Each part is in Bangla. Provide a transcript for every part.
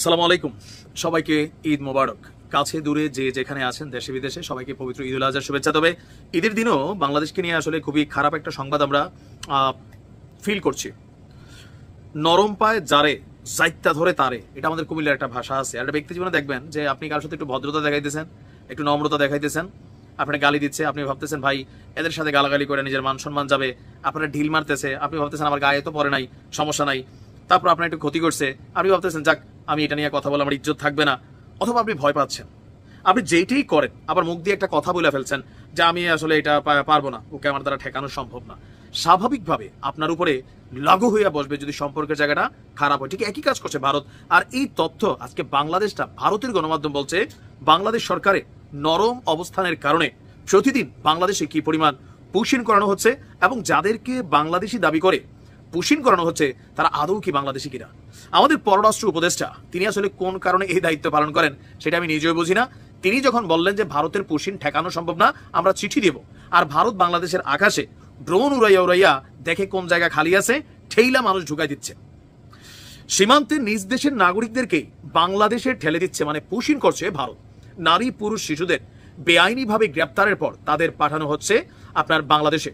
সালামু আলাইকুম, সবাইকে ঈদ মোবারক। কাছে দূরে যে যেখানে আছেন দেশে বিদেশে সবাইকে পবিত্র ঈদুল আজহার শুভেচ্ছা। তবে ঈদের দিনও বাংলাদেশকে নিয়ে আসলে খুবই খারাপ একটা সংবাদ আমরা ফিল করছি। নরম পায় যারে যাইত্যা ধরে তারে, এটা আমাদের কুমিল্লার একটা ভাষা আছে। আর একটা ব্যক্তি জীবনে দেখবেন যে আপনি কারোর সাথে একটু ভদ্রতা দেখাইতেছেন, একটু নম্রতা দেখাইতেছেন, আপনার গালি দিচ্ছে, আপনি ভাবতেছেন ভাই এদের সাথে গালাগালি করে নিজের মান সম্মান যাবে, আপনার ঢিল মারতেছে, আপনি ভাবতেছেন আমার গায়ে তো পরে নাই, সমস্যা নাই। তারপর আপনার একটু ক্ষতি করছে, আপনি ভাবতেছেন যাক আমি এটা নিয়ে কথা বলে আমার ইজ্জত থাকবে না, অথবা আপনি ভয় পাচ্ছেন। আপনি যেইটাই করেন আবার মুখ দিয়ে একটা কথা বলে ফেলছেন যে আমি আসলে এটা পারবো না, ওকে আমার দ্বারা ঠেকানো সম্ভব না। স্বাভাবিকভাবে আপনার উপরে লাগু হইয়া বসবে যদি সম্পর্কের জায়গাটা খারাপ হয়। ঠিক একই কাজ করছে ভারত। আর এই তথ্য আজকে বাংলাদেশটা, ভারতের গণমাধ্যম বলছে বাংলাদেশ সরকারের নরম অবস্থানের কারণে প্রতিদিন বাংলাদেশে কি পরিমাণ পুশিন করানো হচ্ছে, এবং যাদেরকে বাংলাদেশি দাবি করে পুশিন করানো হচ্ছে তারা আদৌ কি বাংলাদেশি কিনা। আমাদের পররাষ্ট্র উপদেষ্টা তিনি আসলে কোন কারণে এই দায়িত্ব পালন করেন সেটা আমি নিজেও বুঝি না। তিনি যখন বললেন যে ভারতের পুশিন ঠেকানো সম্ভব না, আমরা চিঠি দেব, আর ভারত বাংলাদেশের আকাশে ড্রোন উড়াইয়া উড়াইয়া দেখে কোন জায়গা খালি আছে ঠেইলা মানুষ ঢুকাই দিচ্ছে, সীমান্তে নিজ দেশের নাগরিকদেরকে বাংলাদেশে ঠেলে দিচ্ছে, মানে পুশিন করছে ভারত। নারী পুরুষ শিশুদের বেআইনিভাবে গ্রেপ্তারের পর তাদের পাঠানো হচ্ছে আপনার বাংলাদেশে।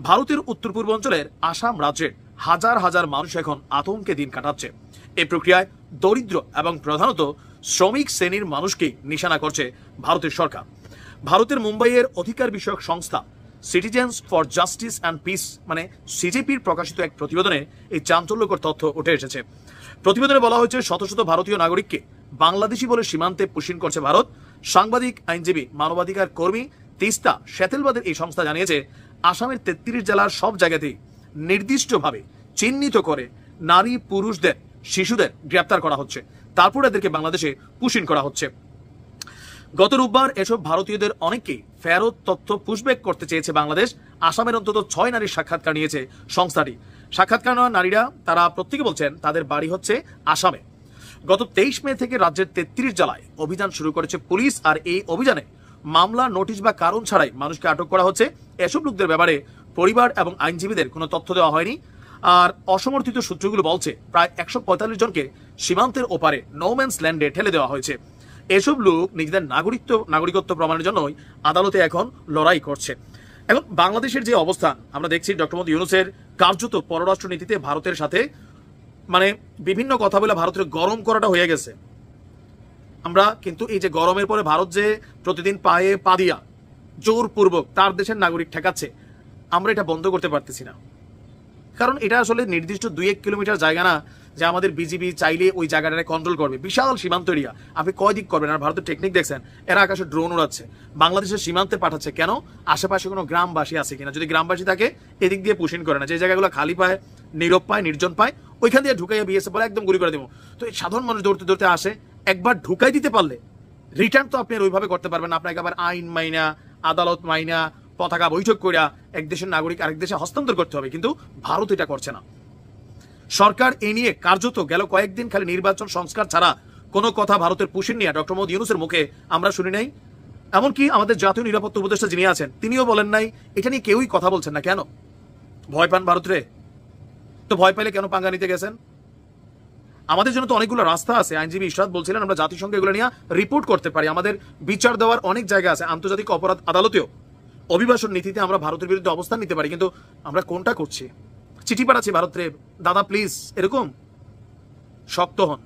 ভারতের উত্তর পূর্বাঞ্চলের আসাম রাজ্যের হাজার হাজার মানুষ এখন আতঙ্কে দিন কাটাচ্ছে। এই প্রক্রিয়ায় দরিদ্র এবং প্রধানত শ্রমিক শ্রেণীর মানুষকে নিশানা করছে ভারতের সরকার। ভারতের মুম্বাইয়ের অধিকার বিষয়ক সংস্থা citizens for justice and piece মানে সিজেপির প্রকাশিত এক প্রতিবেদনে এই চাঞ্চল্যকর তথ্য উঠে এসেছে। প্রতিবেদনে বলা হয়েছে শত শত ভারতীয় নাগরিককে বাংলাদেশি বলে সীমান্তে পুশিন করছে ভারত। সাংবাদিক, আইনজীবী, মানবাধিকার কর্মী তিস্তা সেতেলবাদের এই সংস্থা জানিয়েছে আসামের 33 জেলার সব জায়গাতেই নির্দিষ্টভাবে চিহ্নিত করে নারী পুরুষদের শিশুদের গ্রেপ্তার করা হচ্ছে, তারপর এদেরকে বাংলাদেশে পুশিন করা হচ্ছে। গত রোববার এসব ভারতীয়দের অনেককেই ফেরত তথ্য পুশব্যাক করতে চেয়েছে বাংলাদেশ। আসামের অন্তত 6 নারীর সাক্ষাৎকার নিয়েছে সংস্থাটি। সাক্ষাৎকার নেওয়া নারীরা তারা প্রত্যেকে বলছেন তাদের বাড়ি হচ্ছে আসামে। গত 23 মে থেকে রাজ্যের 33 জেলায় অভিযান শুরু করেছে পুলিশ। আর এই অভিযানে মামলা, নোটিশ বা কারণ ছাড়াই মানুষকে আটক করা হচ্ছে। এসব লোকদের ব্যাপারে পরিবার এবং আইনজীবীদের কোনো তথ্য দেওয়া হয়নি। আর অসমর্থিত সূত্রগুলো বলছে প্রায় 145 জনকে সীমান্তের ওপারে নোম্যান্স ল্যান্ডে ঠেলে দেওয়া হয়েছে। এসব লোক নিজেদের নাগরিকত্ব প্রমাণের জন্যই আদালতে এখন লড়াই করছে। এখন বাংলাদেশের যে অবস্থান আমরা দেখছি, ডক্টর মোহাম্মদ ইউনূসের কার্যত পররাষ্ট্র নীতিতে ভারতের সাথে মানে বিভিন্ন কথা বলে ভারতের গরম করাটা হয়ে গেছে। আমরা কিন্তু এই যে গরমের পরে ভারত যে প্রতিদিন পায়ে পা দিয়া জোরপূর্বক তার দেশের নাগরিক ঠেকাচ্ছে, আমরা এটা বন্ধ করতে পারতেছি না। কারণ এটা আসলে নির্দিষ্ট 2-1 কিলোমিটার জায়গা না যে আমাদের বিজিবি চাইলে ওই জায়গাটাকে কন্ট্রোল করবে। বিশাল সীমান্ত এরিয়া, আপনি কয় দিক করবেন। আর ভারতের টেকনিক দেখছেন, এরা আকাশে ড্রোন উড়াচ্ছে, বাংলাদেশের সীমান্তে পাঠাচ্ছে। কেন? আশেপাশে কোনো গ্রামবাসী আছে কিনা, যদি গ্রামবাসী থাকে এদিক দিয়ে পুশিন করে না। যে জায়গাগুলো খালি পায়, নীরব পায়, নির্জন পায়, ওইখান দিয়ে ঢুকাইয়া বিএসএফ বলে একদম গুলি করে দেবো। তো এই সাধারণ মানুষ দৌড়তে দৌড়তে আসে, একবার ঢুকাই দিতে পারলে রিটার্ন তো আপনি ওইভাবে করতে পারবেন। আপনাকে আবার আইন মাইনা, আদালত মাইনা, পতাকা বৈঠক করিয়া এক দেশের নাগরিক আরেক দেশে হস্তান্তর করতে হবে। কিন্তু ভারত এটা করছে না। সরকার এই নিয়ে কার্যত গেল কয়েকদিন খালি নির্বাচন সংস্কার ছাড়া কোনো কথা ভারতের পুশিন নিয়ে ডক্টর মোহাম্মদ ইউনূসের মুখে আমরা শুনি নাই। এমনকি আমাদের জাতীয় নিরাপত্তা উপদেষ্টা যিনি আছেন তিনিও বলেন নাই, এটা নিয়ে কেউই কথা বলছেন না। কেন? ভয় পান ভারতরে? তো ভয় পাইলে কেন পাঙ্গা নিতে গেছেন? আমাদের জন্য তো অনেকগুলো রাস্তা আছে। আইনজীবী ইশরাত বলছিলেন আমরা জাতিসংঘে এগুলো নিয়ে রিপোর্ট করতে পারি, আমাদের বিচার দেওয়ার অনেক জায়গা আছে। আন্তর্জাতিক অপরাধ আদালতেও অভিবাসন নীতিতে আমরা ভারতের বিরুদ্ধে অবস্থান নিতে পারি। কিন্তু আমরা কোনটা করছি? চিঠি পাঠাচ্ছি ভারতরে, দাদা প্লিজ, এরকম। শক্ত হন।